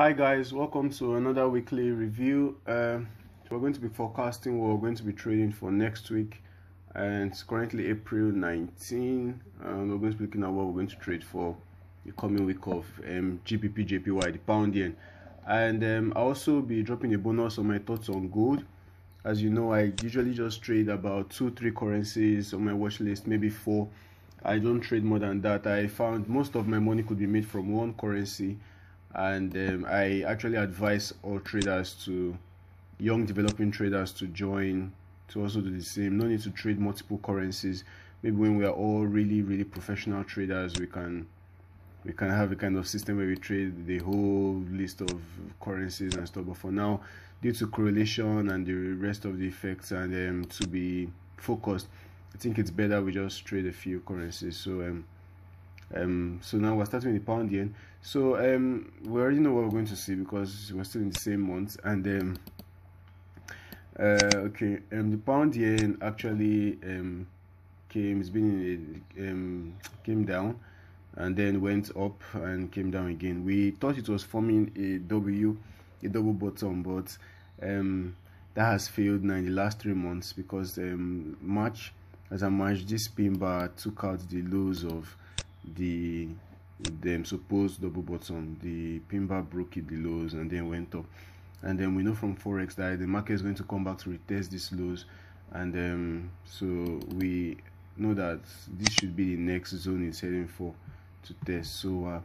Hi guys, welcome to another weekly review. We're going to be forecasting what we're going to be trading for next week, and it's currently April 19, and we're going to be looking at what we're going to trade for the coming week of GBP JPY, the pound yen. And I'll also be dropping a bonus on my thoughts on gold. As you know, I usually just trade about 2-3 currencies on my watch list, maybe 4. I don't trade more than that. I found most of my money could be made from one currency, and I actually advise all traders, to young developing traders, to join, to also do the same. No need to trade multiple currencies. Maybe when we are all really professional traders, we can have a kind of system where we trade the whole list of currencies and stuff. But for now, due to correlation and the rest of the effects, and to be focused, I think it's better we just trade a few currencies. So now we're starting with the pound yen. So we already know what we're going to see because we're still in the same month. And the pound yen actually came down and then went up and came down again. We thought it was forming a double bottom, but that has failed now in the last 3 months, because as of March, this pin bar took out the lows of the supposed double bottom. The pin bar broke the lows and then went up. And then we know from forex that the market is going to come back to retest these lows, and so we know that this should be the next zone it's heading for to test. So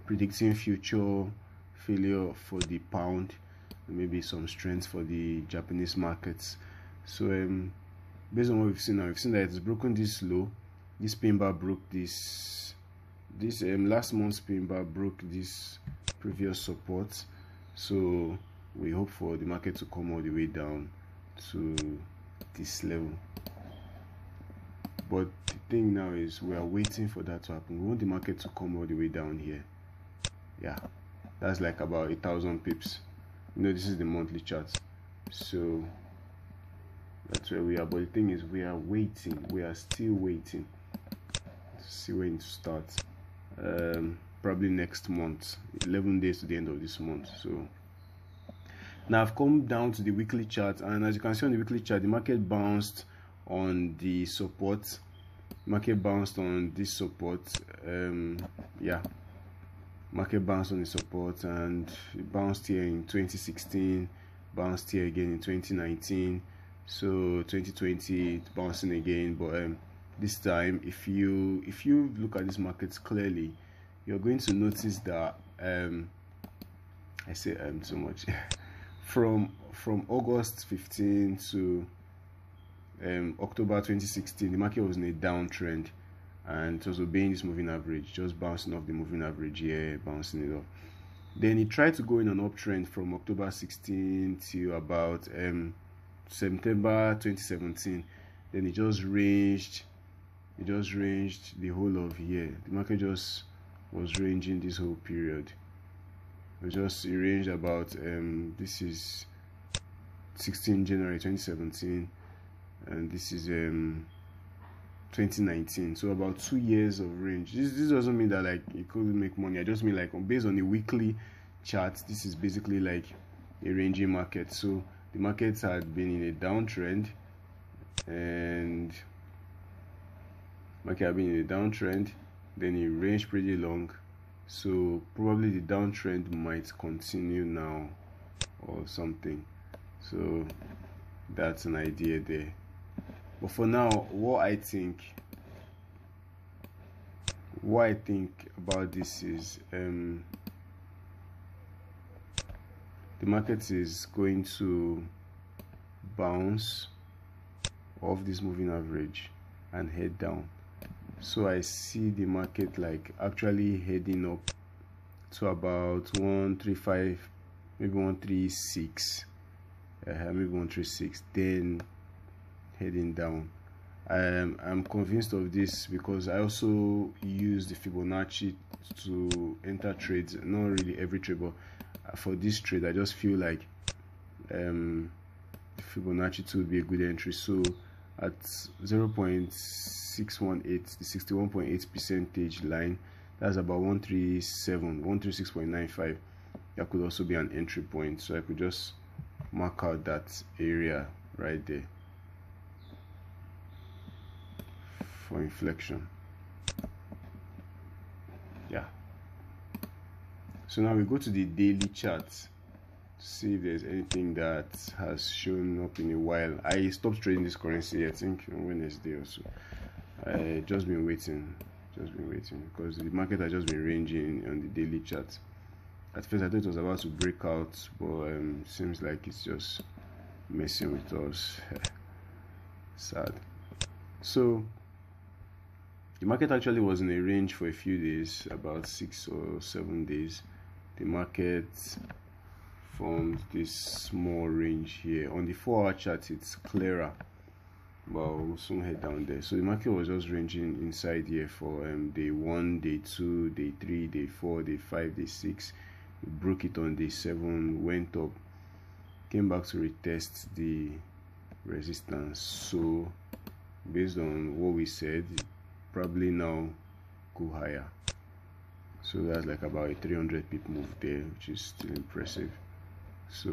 predicting future failure for the pound, maybe some strength for the Japanese markets. So based on what we've seen now, we've seen that it's broken this low. This pin bar broke this last month's pin bar broke this previous support. So we hope for the market to come all the way down to this level. But the thing now is, we are waiting for that to happen. We want the market to come all the way down here. Yeah, that's like about 1,000 pips. This is the monthly chart, so that's where we are. But the thing is, we are waiting. We are still waiting to see when to start. Probably next month, 11 days to the end of this month. So now I've come down to the weekly chart, and as you can see on the weekly chart, the market bounced on the support. Market bounced on this support. Market bounced on the support, and it bounced here in 2016, bounced here again in 2019. So 2020 it's bouncing again, but this time, if you look at these markets clearly, you're going to notice that I say so much from August 15 to October 2016, the market was in a downtrend, and it was obeying this moving average, just bouncing off the moving average here, bouncing it off. Then it tried to go in an uptrend from October 16 to about September 2017. Then it just ranged the whole of here. The market just was ranging this whole period. It ranged about this is 16 January 2017, and this is 2019. So about 2 years of range. This doesn't mean that like it couldn't make money. I just mean like based on the weekly chart, this is basically like a ranging market. So the markets had been in a downtrend, and then it ranged pretty long. So probably the downtrend might continue now or something. So that's an idea there. But for now, what I think about this is the market is going to bounce off this moving average and head down. So I see the market like actually heading up to about 135, maybe 136, maybe 136, then heading down. I'm convinced of this because I also use the Fibonacci to enter trades. Not really every trade, but for this trade I just feel like the Fibonacci 2 would be a good entry. So at 0.618, the 61.8 percentage line, that's about 136.95. that could also be an entry point. So I could just mark out that area right there for inflection. Yeah. So now we go to the daily chart to see if there's anything that has shown up in a while. I stopped trading this currency, I think, on Wednesday or so. I just been waiting because the market has just been ranging on the daily chart. At first I thought it was about to break out, but seems like it's just messing with us. Sad. So the market actually was in a range for a few days, about 6 or 7 days. The market formed this small range here. On the 4-hour chart it's clearer, but we'll soon head down there. So the market was just ranging inside here for day 1, day 2, day 3, day 4, day 5, day 6. It broke it on day 7, went up, came back to retest the resistance. So based on what we said, probably now go higher. So that's like about a 300 pip move there, which is still impressive. So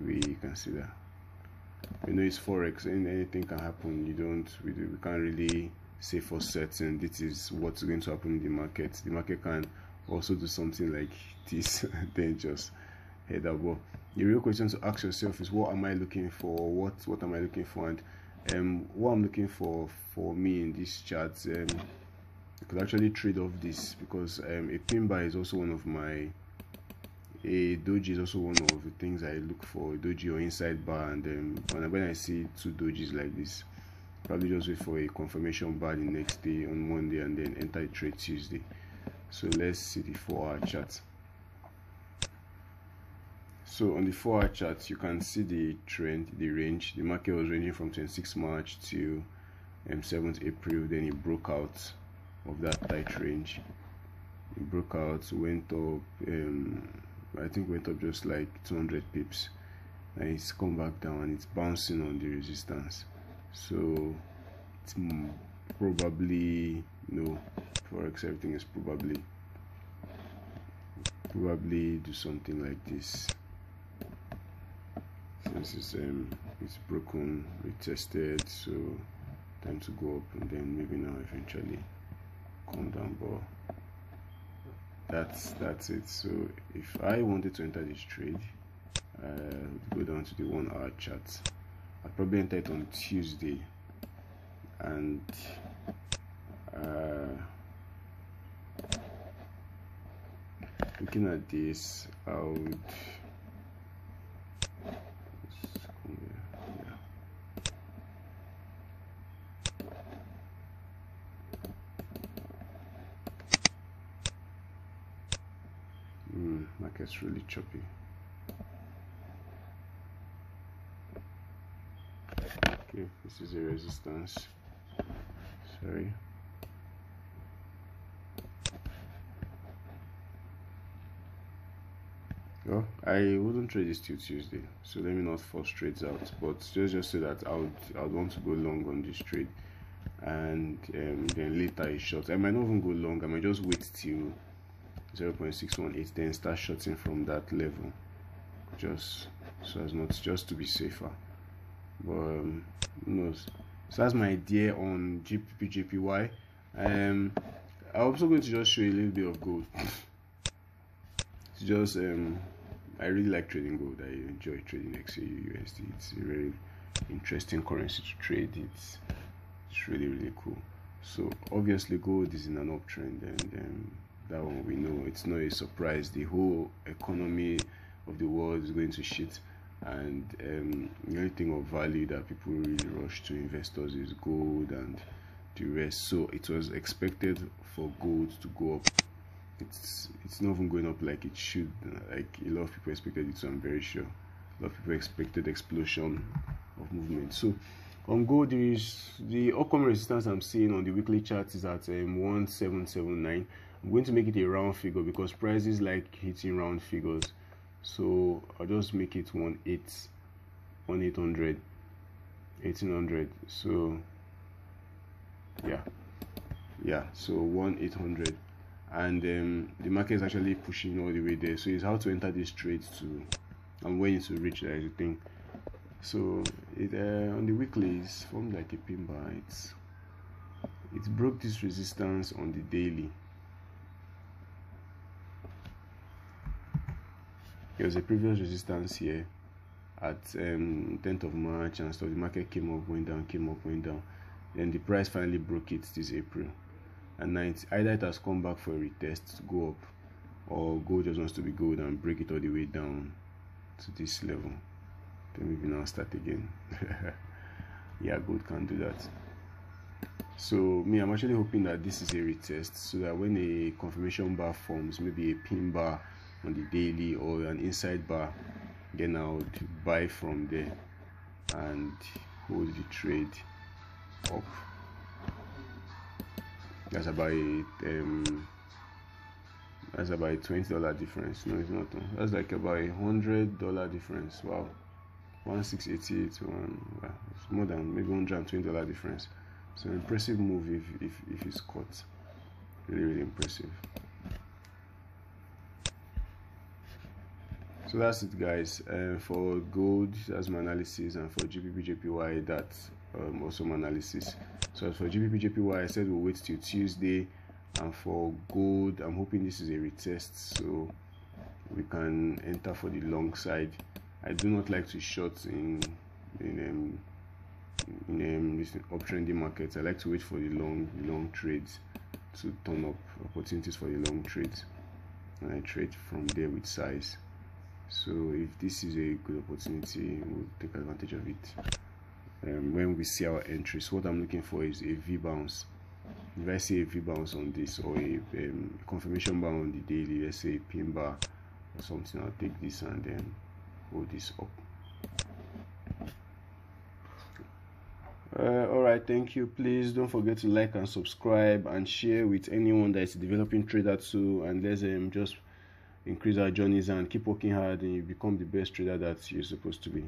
we consider, it's forex and anything can happen. We can't really say for certain this is what's going to happen in the market. The market can also do something like this then just head up. Well, the real question to ask yourself is, what am I looking for? What am I looking for? And what I'm looking for me in this chart, I could actually trade off this, because a pin bar is also one of my, a doji is also one of the things I look for, a doji or inside bar. And when I see 2 dojis like this, probably just wait for a confirmation bar the next day on Monday and then enter a trade Tuesday. So let's see the 4-hour chart. So on the 4-hour chart, you can see the trend, the range. The market was ranging from 26 March to 7th April. Then it broke out of that tight range. It broke out, went up, I think went up just like 200 pips, and it's come back down and it's bouncing on the resistance. So it's probably, forex, everything is probably do something like this. Since it's broken, retested, so time to go up, and then maybe now eventually come down. But that's it. So if I wanted to enter this trade, go down to the 1-hour chart. I'll probably enter it on Tuesday, and looking at this, I would market's really choppy. Okay, this is a resistance. Sorry. Well, I wouldn't trade this till Tuesday, so let me not force trades out. But just say that I'd want to go long on this trade, and then later I short. I might not even go long. I might just wait till 0.618, then start shorting from that level, just so as not, just to be safer. But who knows? So that's my idea on GBP/JPY. I'm also going to just show you a little bit of gold. It's just I really like trading gold. I enjoy trading XAU USD. It's a very interesting currency to trade. It's really cool. So obviously gold is in an uptrend, and that one we know. It's not a surprise. The whole economy of the world is going to shit, and the only thing of value that people really rush to investors is gold and the rest. So it was expected for gold to go up. It's not even going up like it should, like a lot of people expected it to. I'm very sure a lot of people expected explosion of movement. So on gold, there is the upcoming resistance I'm seeing on the weekly chart is at 1779. I'm going to make it a round figure because prices like hitting round figures, so I'll just make it 1800, 1800. So yeah, so 1800, and the market is actually pushing all the way there. So it's how to enter this trade to and when to reach that is the thing. So it on the weekly is formed like a pin bar. It broke this resistance on the daily. There was a previous resistance here at 10th of March, and so the market came up, went down, came up, went down. Then the price finally broke it this April, and now either it has come back for a retest to go up, or gold just wants to be gold and break it all the way down to this level. Then maybe now start again. Yeah, gold can do that. So me, I'm actually hoping that this is a retest, so that when a confirmation bar forms, maybe a pin bar on the daily or an inside bar, then I would buy from there and hold the trade up. That's about a $20 difference. No, it's not. That's like about $100 difference. Wow, 1688 to it's more than maybe $120 difference. So impressive move if it's caught. Really impressive. So that's it, guys. For gold, that's my analysis, and for GBP/JPY, that's also my analysis. So as for GBP/JPY, I said we'll wait till Tuesday, and for gold, I'm hoping this is a retest, so we can enter for the long side. I do not like to short in this uptrending markets. I like to wait for the long trades to turn up, opportunities for the long trades, and I trade from there with size. So if this is a good opportunity, we'll take advantage of it. When we see our entries, what I'm looking for is a V bounce. If I see a V bounce on this, or a confirmation bar on the daily, let's say a pin bar or something, I'll take this and then hold this up. Alright, thank you. Please don't forget to like and subscribe and share with anyone that is a developing trader too, and let's just increase our journeys and keep working hard, and you become the best trader that you're supposed to be.